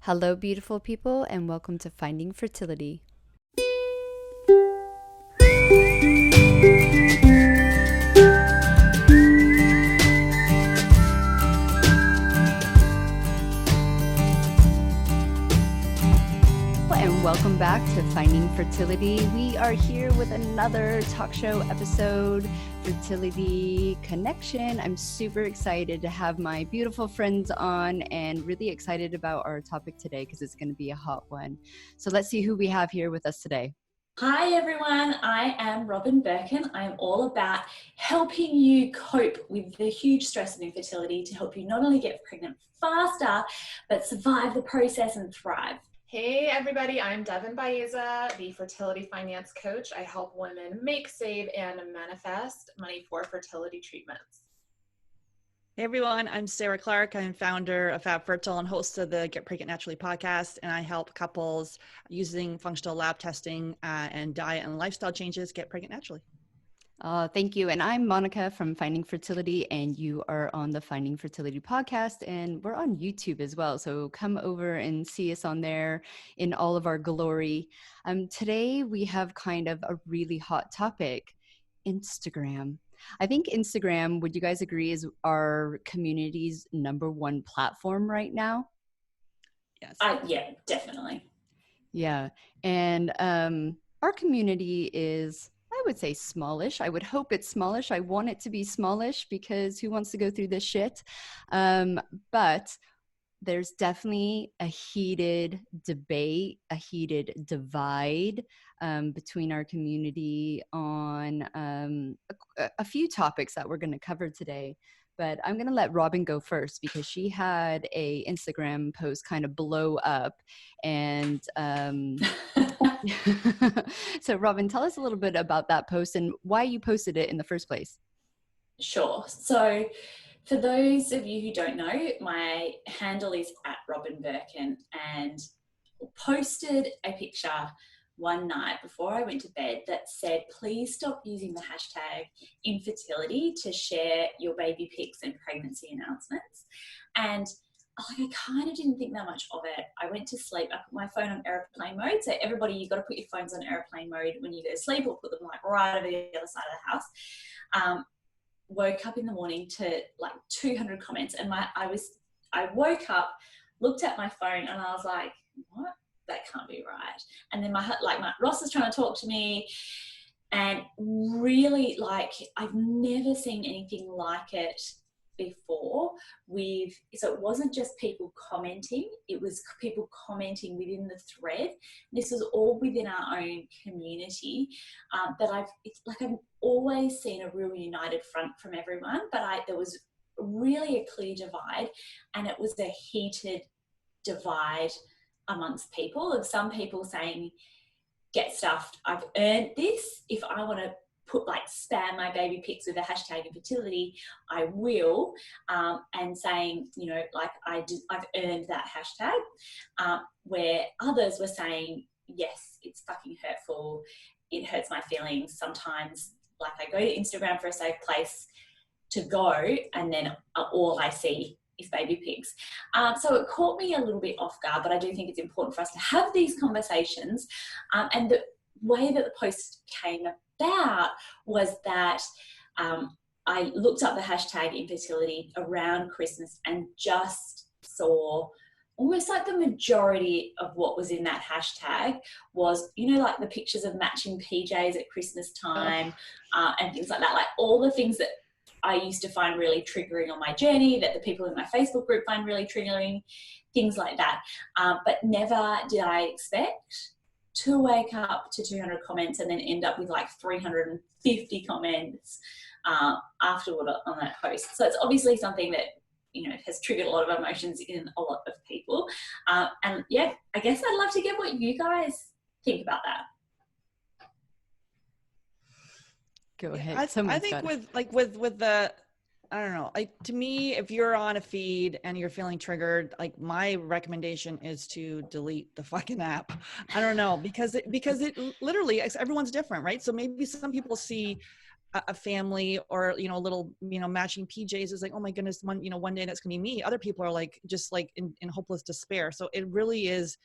Hello, beautiful people, and welcome to Finding Fertility. And welcome back to Finding Fertility. We are here with another talk show episode, Fertility Connection. I'm super excited to have my beautiful friends on and really excited about our topic today because it's going to be a hot one. So let's see who we have here with us today. Hi everyone, I am Robin Birkin. I am all about helping you cope with the huge stress of infertility to help you not only get pregnant faster, but survive the process and thrive. Hey everybody, I'm Devin Baeza, the fertility finance coach. I help women make, save, and manifest money for fertility treatments. Hey everyone, I'm Sarah Clark. I'm founder of Fertile and host of the Get Pregnant Naturally podcast, and I help couples using functional lab testing and diet and lifestyle changes get pregnant naturally. Thank you. And I'm Monica from Finding Fertility, and you are on the Finding Fertility podcast, and we're on YouTube as well. So come over and see us on there in all of our glory. Today we have kind of a really hot topic, Instagram. I think Instagram, would you guys agree, is our community's number one platform right now? Yes. Yeah, definitely. Yeah. And our community is, I would say, smallish. I would hope it's smallish. I want it to be smallish because who wants to go through this shit? But there's definitely a heated debate, a heated divide between our community on a few topics that we're going to cover today. But I'm going to let Robin go first because she had a Instagram post kind of blow up. And so Robin, tell us a little bit about that post and why you posted it in the first place. Sure. So for those of you who don't know, my handle is @RobinBirkin, and posted a picture one night before I went to bed that said, please stop using the hashtag infertility to share your baby pics and pregnancy announcements. And I kind of didn't think that much of it. I went to sleep. I put my phone on airplane mode. So everybody, you've got to put your phones on airplane mode when you go to sleep, or put them like right over the other side of the house. Woke up in the morning to like 200 comments, and I woke up, looked at my phone, and I was like, what? That can't be right. And then my Ross is trying to talk to me, and really, like, I've never seen anything like it before. So it wasn't just people commenting, it was people commenting within the thread. This was all within our own community, but I've always seen a real united front from everyone, but there was really a clear divide, and it was a heated divide amongst people, of some people saying, get stuffed, I've earned this. If I want to put spam my baby pics with a hashtag infertility, I will, and saying, I've earned that hashtag, where others were saying, yes, it's fucking hurtful, it hurts my feelings. Sometimes I go to Instagram for a safe place to go, and then all I see is baby pigs. So it caught me a little bit off guard, but I do think it's important for us to have these conversations. And the way that the post came about was that I looked up the hashtag infertility around Christmas and just saw almost like the majority of what was in that hashtag was, the pictures of matching PJs at Christmas time, and things like that, like all the things that I used to find really triggering on my journey, that the people in my Facebook group find really triggering, things like that. But never did I expect to wake up to 200 comments and then end up with 350 comments afterward on that post. So it's obviously something that, has triggered a lot of emotions in a lot of people. And yeah, I guess I'd love to get what you guys think about that. Go ahead. I think with the, I don't know, to me, if you're on a feed and you're feeling triggered, my recommendation is to delete the fucking app. I don't know, because it literally, everyone's different, right? So maybe some people see a family or, you know, a little, you know, matching PJs is like, oh my goodness, one day that's gonna be me. Other people are like, just like in hopeless despair. So it really is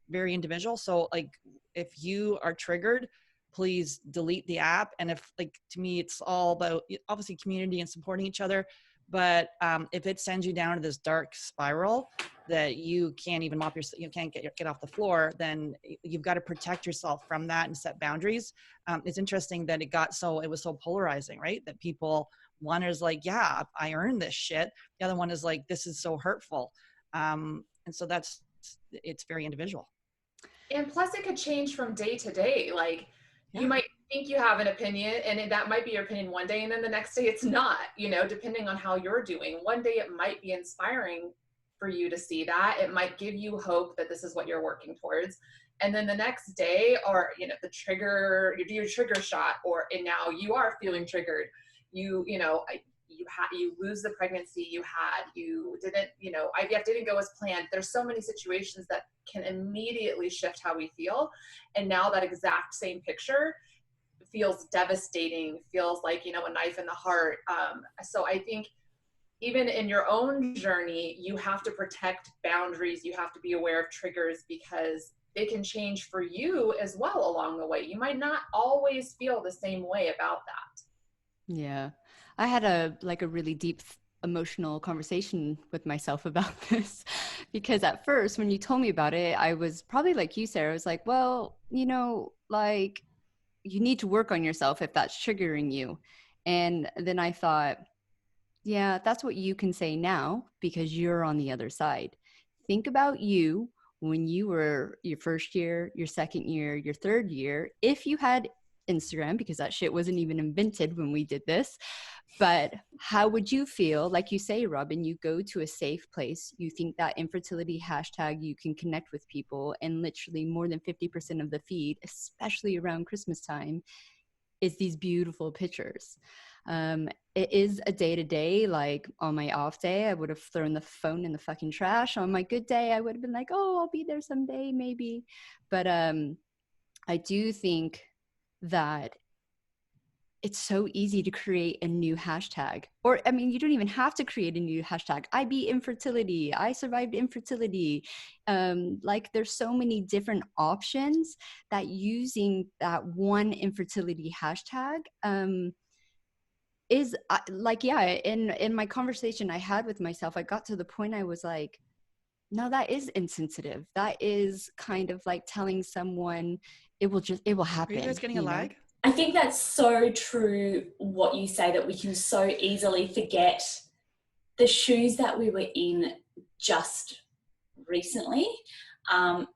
very individual. So like, if you are triggered, please delete the app. And if, like, to me, it's all about obviously community and supporting each other. But if it sends you down to this dark spiral that you can't even you can't get off the floor, then you've got to protect yourself from that and set boundaries. It's interesting that it was so polarizing, right? That one is like, yeah, I earned this shit. The other one is like, this is so hurtful. And so it's very individual. And plus it could change from day to day. Like you might think you have an opinion and that might be your opinion one day, and then the next day it's not, you know, depending on how you're doing. One day it might be inspiring for you to see that. It might give you hope that this is what you're working towards. And then the next day, or, you know, you do your trigger shot, and now you are feeling triggered. You lose the pregnancy you didn't, you know, IVF didn't go as planned. There's so many situations that can immediately shift how we feel. And now that exact same picture feels devastating, feels like, you know, a knife in the heart. So I think even in your own journey, you have to protect boundaries. You have to be aware of triggers because it can change for you as well along the way. You might not always feel the same way about that. Yeah. I had a really deep emotional conversation with myself about this because at first when you told me about it, I was probably like you, Sarah. I was like, well, you know, like you need to work on yourself if that's triggering you. And then I thought, yeah, that's what you can say now because you're on the other side. Think about you when you were your first year, your second year, your third year, if you had Instagram, because that shit wasn't even invented when we did this. But how would you feel? Like you say, Robin, you go to a safe place. You think that infertility hashtag, you can connect with people, and literally more than 50% of the feed, especially around Christmas time, is these beautiful pictures. It is a day-to-day. Like on my off day, I would have thrown the phone in the fucking trash. On my good day, I would have been like, oh, I'll be there someday, maybe. But I do think that it's so easy to create a new hashtag. Or, I mean, you don't even have to create a new hashtag. I beat infertility. I survived infertility. Like there's so many different options that using that one infertility hashtag is like, yeah, in my conversation I had with myself, I got to the point I was like, no, that is insensitive. That is kind of like telling someone it will happen. Are you guys getting a lag? I think that's so true what you say, that we can so easily forget the shoes that we were in just recently, and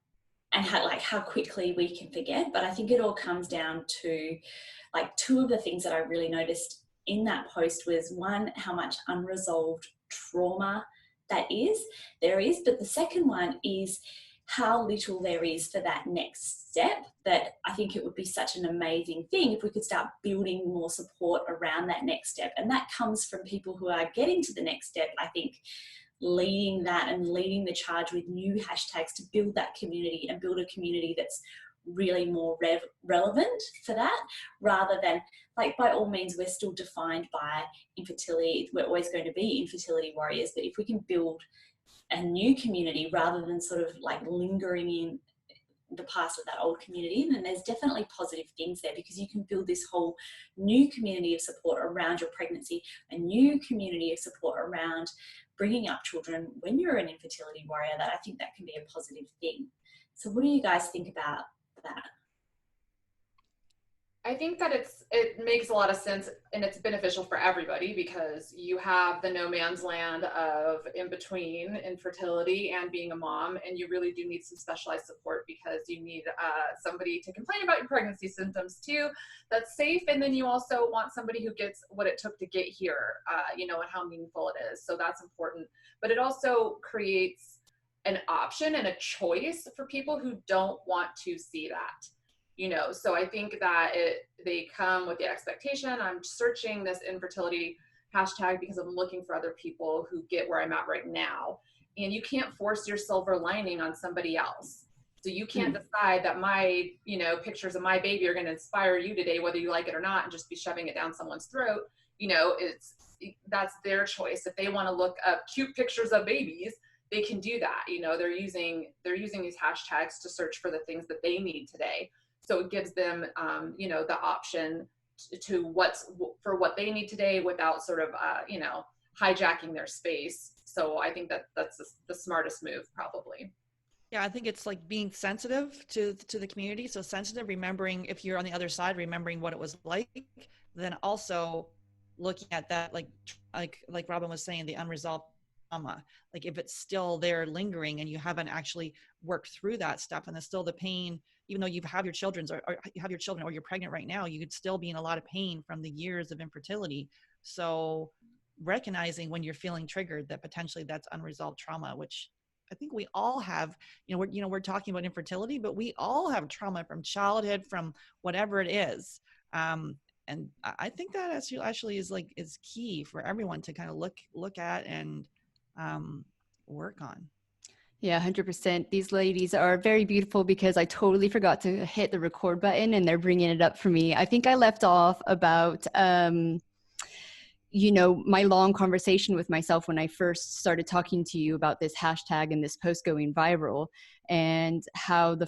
how quickly we can forget. But I think it all comes down to like two of the things that I really noticed in that post was, one, how much unresolved trauma there is, but the second one is how little there is for that next step. That I think it would be such an amazing thing if we could start building more support around that next step. And that comes from people who are getting to the next step, I think, leading that and leading the charge with new hashtags to build that community and build a community that's really more relevant for that, rather than, like, by all means, we're still defined by infertility. We're always going to be infertility warriors, but if we can build a new community rather than sort of like lingering in the past of that old community, then there's definitely positive things there, because you can build this whole new community of support around your pregnancy, a new community of support around bringing up children when you're an infertility warrior. That I think that can be a positive thing. So what do you guys think about that? I think that it makes a lot of sense, and it's beneficial for everybody, because you have the no man's land of in between infertility and being a mom, and you really do need some specialized support, because you need somebody to complain about your pregnancy symptoms too, that's safe, and then you also want somebody who gets what it took to get here, and how meaningful it is. So that's important, but it also creates an option and a choice for people who don't want to see that. So I think that they come with the expectation, I'm searching this infertility hashtag because I'm looking for other people who get where I'm at right now. And you can't force your silver lining on somebody else. So you can't decide that my, you know, pictures of my baby are going to inspire you today, whether you like it or not, and just be shoving it down someone's throat. You know, that's their choice. If they want to look up cute pictures of babies, they can do that. You know, they're using these hashtags to search for the things that they need today. So it gives them, you know, the option to for what they need today without sort of, you know, hijacking their space. So I think that's the smartest move, probably. Yeah, I think it's like being sensitive to the community. So sensitive, remembering if you're on the other side, remembering what it was like, then also looking at that, like Robin was saying, the unresolved trauma. Like if it's still there lingering and you haven't actually worked through that stuff, and there's still the pain, even though you have your children or you have your children or you're pregnant right now, you could still be in a lot of pain from the years of infertility. So recognizing when you're feeling triggered that potentially that's unresolved trauma, which I think we all have. We're talking about infertility, but we all have trauma from childhood, from whatever it is. And I think that actually is key for everyone to kind of look at and work on. Yeah, 100%. These ladies are very beautiful because I totally forgot to hit the record button and they're bringing it up for me. I think I left off about, my long conversation with myself when I first started talking to you about this hashtag and this post going viral, and how the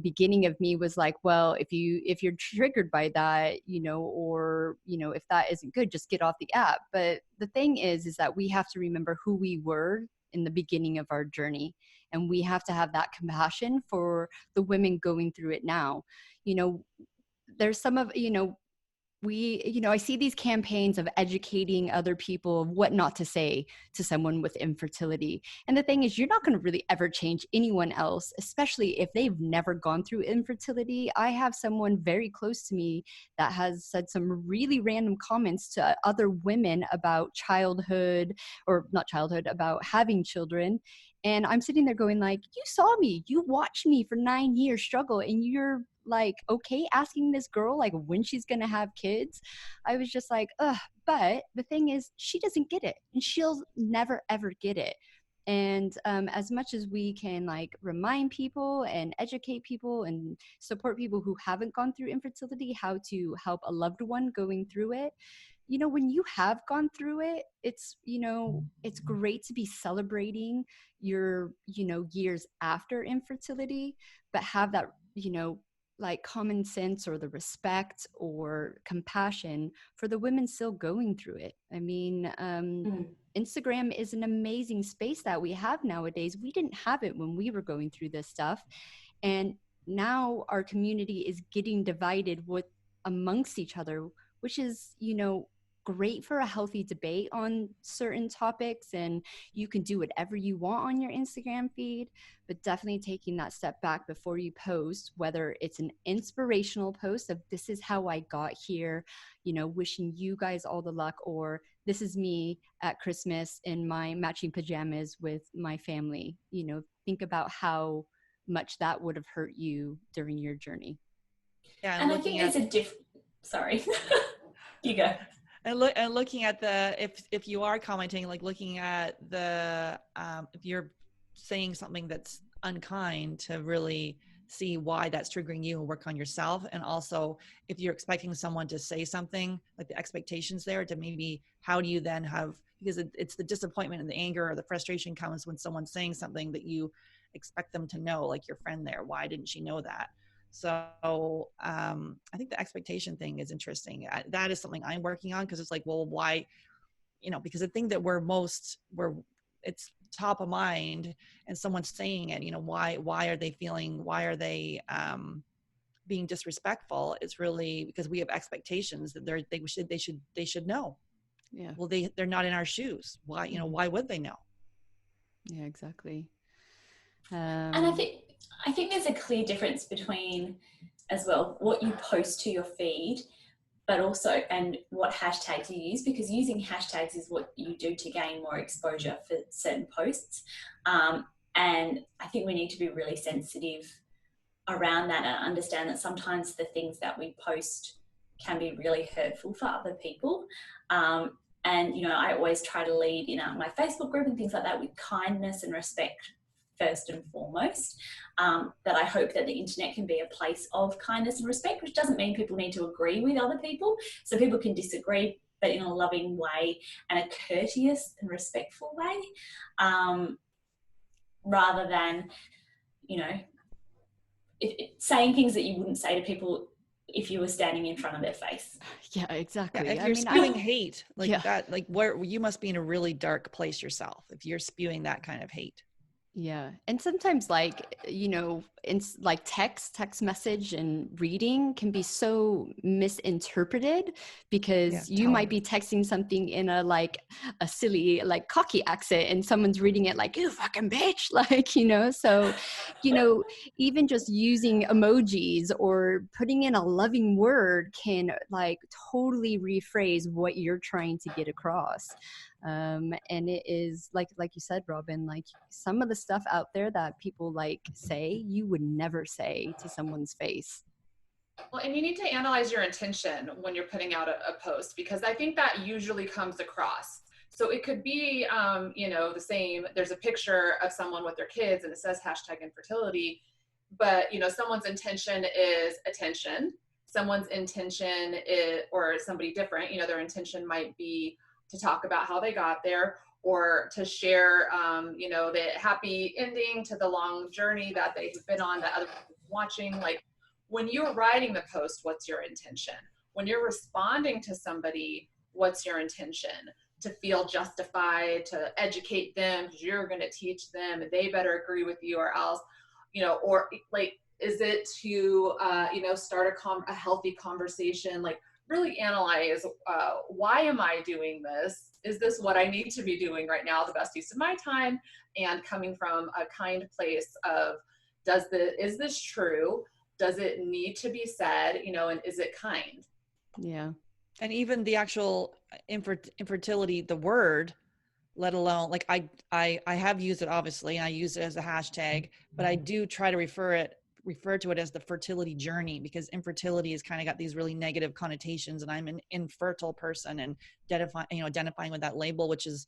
beginning of me was like, well, if you're triggered by that, or if that isn't good, just get off the app. But the thing is that we have to remember who we were in the beginning of our journey, and we have to have that compassion for the women going through it now. There's some of I see these campaigns of educating other people of what not to say to someone with infertility. And the thing is, you're not going to really ever change anyone else, especially if they've never gone through infertility. I have someone very close to me that has said some really random comments to other women about about having children. And I'm sitting there going like, you saw me, you watched me for 9 years struggle, and you're like, okay, asking this girl like when she's gonna have kids. I was just like, ugh. But the thing is, she doesn't get it, and she'll never ever get it. And as much as we can like remind people and educate people and support people who haven't gone through infertility, how to help a loved one going through it, when you have gone through it, it's great to be celebrating your years after infertility, but have that like common sense or the respect or compassion for the women still going through it. I mean, Instagram is an amazing space that we have nowadays. We didn't have it when we were going through this stuff, and now our community is getting divided amongst each other, which is great for a healthy debate on certain topics, and you can do whatever you want on your Instagram feed, but definitely taking that step back before you post, whether it's an inspirational post of this is how I got here, wishing you guys all the luck, or this is me at Christmas in my matching pajamas with my family. Think about how much that would have hurt you during your journey. Yeah, and I think there's sorry. You go. And looking at if you are commenting, like looking at if you're saying something that's unkind, to really see why that's triggering you and work on yourself. And also if you're expecting someone to say something, like the expectations there, to maybe how do you then because it's the disappointment and the anger or the frustration comes when someone's saying something that you expect them to know, like your friend there, why didn't she know that? So I think the expectation thing is interesting. That is something I'm working on, because it's like, well, why, because the thing that it's top of mind and someone's saying it, why are they being disrespectful? It's really because we have expectations that they should know. Yeah. Well, they're not in our shoes. Why, why would they know? Yeah, exactly. And I think there's a clear difference between, as well, what you post to your feed, but also, and what hashtags you use, because using hashtags is what you do to gain more exposure for certain posts. And I think we need to be really sensitive around that and understand that sometimes the things that we post can be really hurtful for other people. And, I always try to lead in my Facebook group and things like that with kindness and respect first and foremost. That I hope that the internet can be a place of kindness and respect, which doesn't mean people need to agree with other people. So people can disagree, but in a loving way and a courteous and respectful way, rather than, you know, saying things that you wouldn't say to people if you were standing in front of their face. Yeah, exactly. Yeah, if you're spewing hate like that, like where you must be in a really dark place yourself if you're spewing that kind of hate. Yeah. And sometimes, like, you know, like text message and reading can be so misinterpreted, because you might be texting something in a silly, like, cocky accent, and someone's reading it like, you fucking bitch, like, you know. So, you know, even just using emojis or putting in a loving word can, like, totally rephrase what you're trying to get across. And it is like you said, Robin, like, some of the stuff out there that people like say, you would never say to someone's face. Well, and you need to analyze your intention when you're putting out a post, because I think that usually comes across. So it could be, you know, the same, there's a picture of someone with their kids and it says #infertility, but, you know, someone's intention is attention. Someone's intention is, or somebody different, you know, their intention might be to talk about how they got there, or to share, you know, the happy ending to the long journey that they've been on that other people are watching. Like, when you're writing the post, what's your intention? When you're responding to somebody, what's your intention? To feel justified, to educate them, because you're going to teach them and they better agree with you or else, you know, or like, is it to, you know, start a healthy conversation? Like, really analyze, why am I doing this? Is this what I need to be doing right now, the best use of my time? And coming from a kind place of, is this true? Does it need to be said, you know, and is it kind? Yeah. And even the actual infertility, the word, let alone, like, I have used it, obviously, I use it as a hashtag, but I do try to refer to it as the fertility journey, because infertility has kind of got these really negative connotations, and I'm an infertile person, and identifying with that label, which is,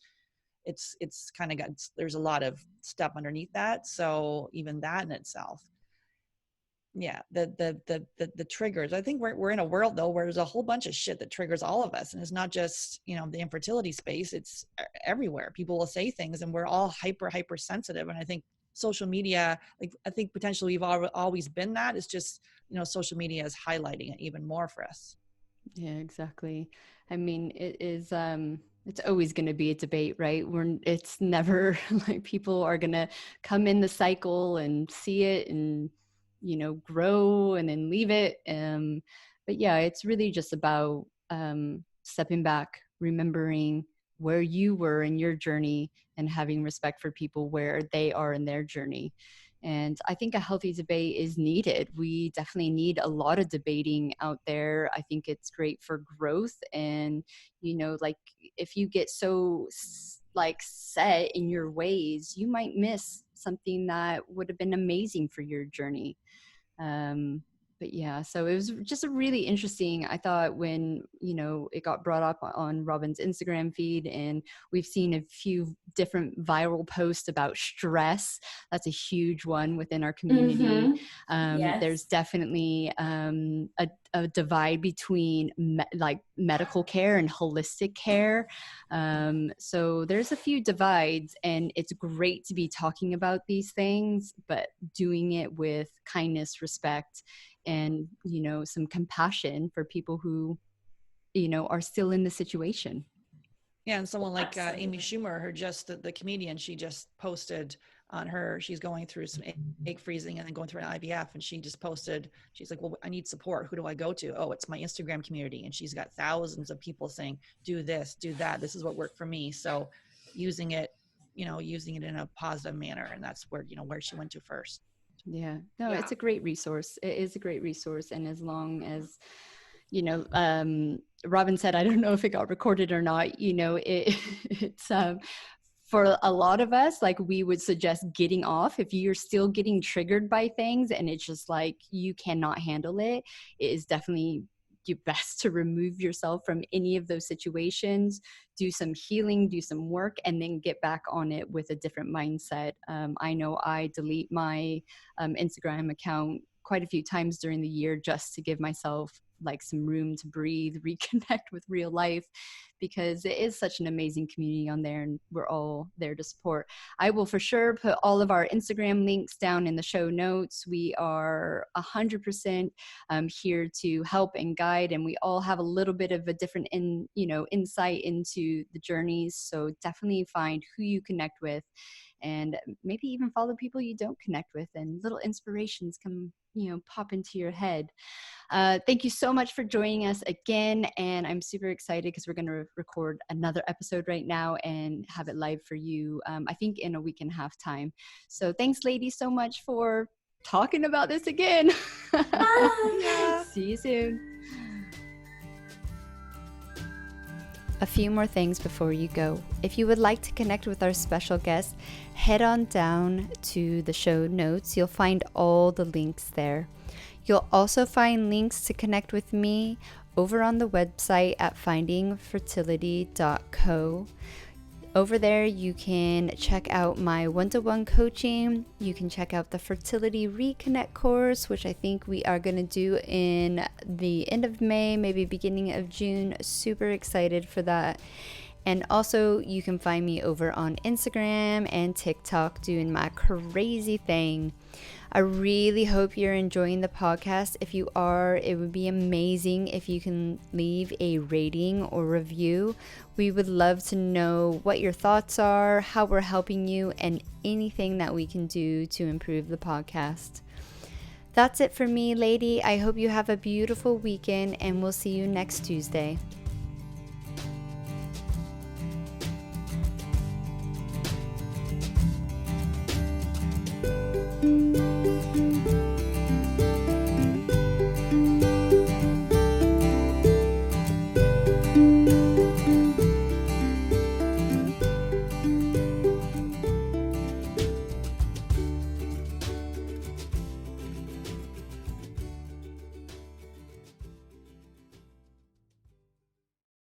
it's kind of got, there's a lot of stuff underneath that. So even that in itself, yeah, the triggers, I think we're in a world though where there's a whole bunch of shit that triggers all of us, and it's not just, you know, the infertility space, it's everywhere. People will say things and we're all hyper sensitive, and I think social media, like, I think potentially we've always been that. It's just, you know, social media is highlighting it even more for us. Yeah, exactly. I mean, it is, it's always going to be a debate, right? It's never like people are going to come in the cycle and see it and, you know, grow and then leave it. But yeah, it's really just about stepping back, remembering where you were in your journey, and having respect for people where they are in their journey. And I think a healthy debate is needed. We definitely need a lot of debating out there. I think it's great for growth. And, you know, like, if you get so like set in your ways, you might miss something that would have been amazing for your journey. But yeah, so it was just a really interesting, I thought, when, you know, it got brought up on Robin's Instagram feed, and we've seen a few different viral posts about stress. That's a huge one within our community. Mm-hmm. Yes. There's definitely a divide between medical care and holistic care. So there's a few divides, and it's great to be talking about these things, but doing it with kindness, respect, and, you know, some compassion for people who, you know, are still in the situation. Yeah, and someone like Amy Schumer, the comedian, she just posted on she's going through some egg freezing and then going through an IVF, and she just posted, she's like, well, I need support. Who do I go to? Oh, it's my Instagram community. And she's got thousands of people saying, do this, do that. This is what worked for me. So using it in a positive manner. And that's where, you know, where she went to first. Yeah, no, it's a great resource. It is a great resource. And as long as, you know, Robin said, I don't know if it got recorded or not, you know, it's for a lot of us, like, we would suggest getting off. If you're still getting triggered by things and it's just like you cannot handle it, it is definitely your best to remove yourself from any of those situations, do some healing, do some work, and then get back on it with a different mindset. I know I delete my Instagram account quite a few times during the year just to give myself like some room to breathe, reconnect with real life, because it is such an amazing community on there and we're all there to support. I will for sure put all of our Instagram links down in the show notes. We are 100% here to help and guide, and we all have a little bit of a different insight into the journeys. So definitely find who you connect with, and maybe even follow people you don't connect with, and little inspirations can pop into your head. Thank you so much for joining us again, and I'm super excited because we're going to record another episode right now and have it live for you, I think in a week and a half time. So thanks, ladies, so much for talking about this again. Bye. See you soon. A few more things before you go. If you would like to connect with our special guest, head on down to the show notes. You'll find all the links there. You'll also find links to connect with me over on the website at findingfertility.co. Over there, you can check out my one-to-one coaching. You can check out the Fertility Reconnect course, which I think we are going to do in the end of May, maybe beginning of June. Super excited for that. And also, you can find me over on Instagram and TikTok doing my crazy thing. I really hope you're enjoying the podcast. If you are, it would be amazing if you can leave a rating or review. We would love to know what your thoughts are, how we're helping you, and anything that we can do to improve the podcast. That's it for me, lady. I hope you have a beautiful weekend, and we'll see you next Tuesday.